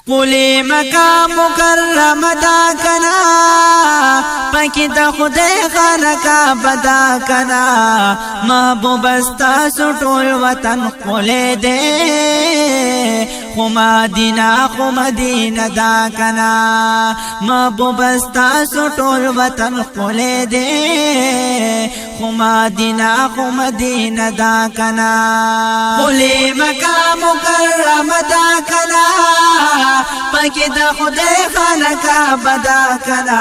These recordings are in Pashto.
قلی مکہ مکرم دا کنا پاکی دا خدای خانکا بدا کنا محبوب استا سٹول وطن قلی دے خو مدینہ دا کنا محبوب استا سٹول وطن قلی دے خو مدینہ دا کنا قلی مکہ مکرم دا کنا پاکی دا خدای خانکا بدا کنا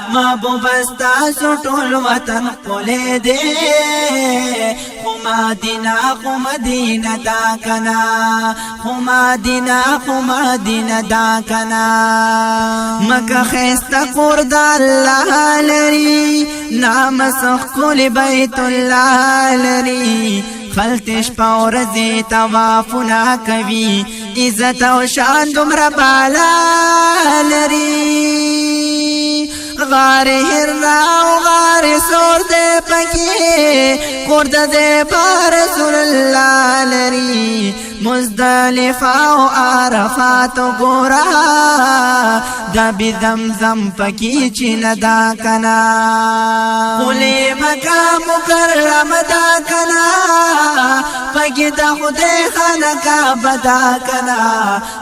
محبوب استا سٹول وطن قلی دے خو مدینہ دا کنا خو مدینہ دا کنا مکہ خیستا قرد اللہ لری نام سخ کل بیت اللہ لری خلتش پاورزی توافنا کوي عزت او شان دمرا بالا لري غار هرنا او غار سور دے پکی قرد دے پا رسول اللہ لري مزدلفہ او عرفات گورا دبی زمزم پکی چین دا کنا قلی مکہ مکرم دا کنا پکی دا خدای خانکا بدا کنا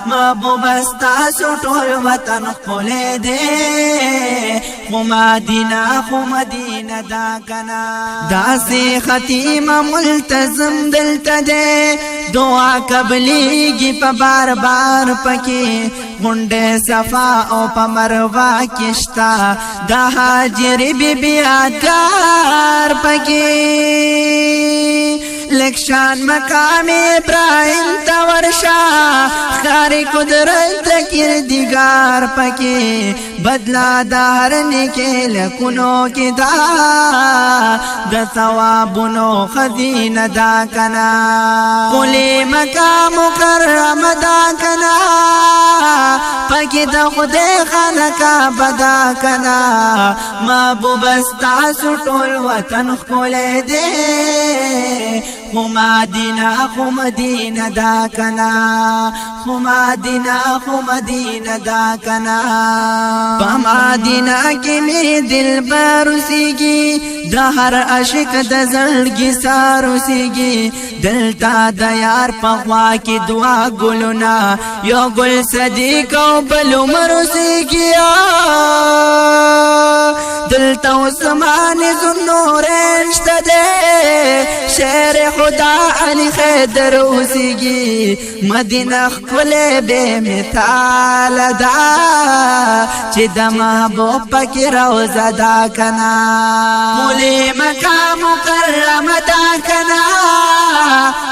محبوب استا سٹول وطن قلی دے خو مدینہ دا کنا دا سی ختیم ملتزم دلتا دے دعا قبلیگی پا بار بار پکی غنڈے صفا او پا مروا کشتا دا حاجر بی بی آدار پکی لکشان مقام ابراہیم تورشا خاری قدرت کردگار پکی بدلا دار نکیل کنو کی دا ثوابنو خزین دا کنا قلی مکہ مکرم دا کنا پاکی دا خدای خانکا بدا کنا محبوب استا سٹول وطن قلی دے خو مدینہ دا کنا خو مدینہ دا کنا پا مدینہ کی میری دل برسیگی دا ہر عشق دا زلگی سارسیگی دلتا دا یار پخوا کی دعا گلونا یو گل صدیق او بلو مرسیگی دلتا عثمان ذوالنورین دے شیر خدا علی خیدر اوسیگی مدینہ خپلے بے مثال دا چی دا محبوب پاکی روزہ دا کنا قلی مکہ مکرم دا کنا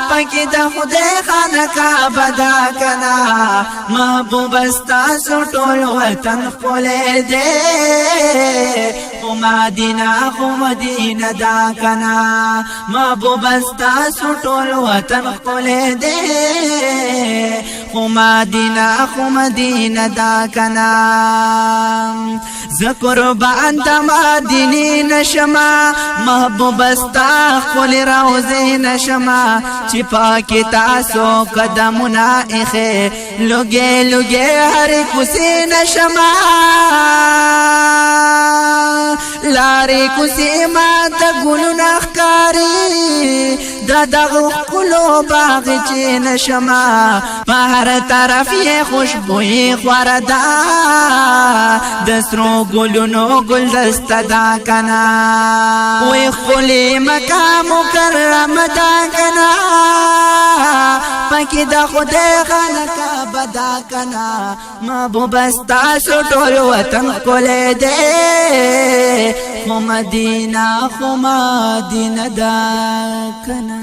پاکی دا خدای خانکا بدا کنا محبوب استا سٹول وطن قلی دے خو مدینہ دا کنا محبوب استا سٹول وطن قلی دے خو مدینہ دا کنا زقربان دا مدینی نشما محبوب استا قلی روزی نشما چی پاکی تاسو قدمنا اخی لگے ہر کسی نشما لاری کسی مات گلو نخکاری دغ کلو باغ چی نشما پہر طرف یہ خوشبوئی خوردا دسرو گلو نو گل دست دا کنا وی قلی مکہ مکرم دا کنا پاکی دا خدای خانکا بدا کنا محبوب استا سٹول وطن قلی دے خو مدینہ دا کنا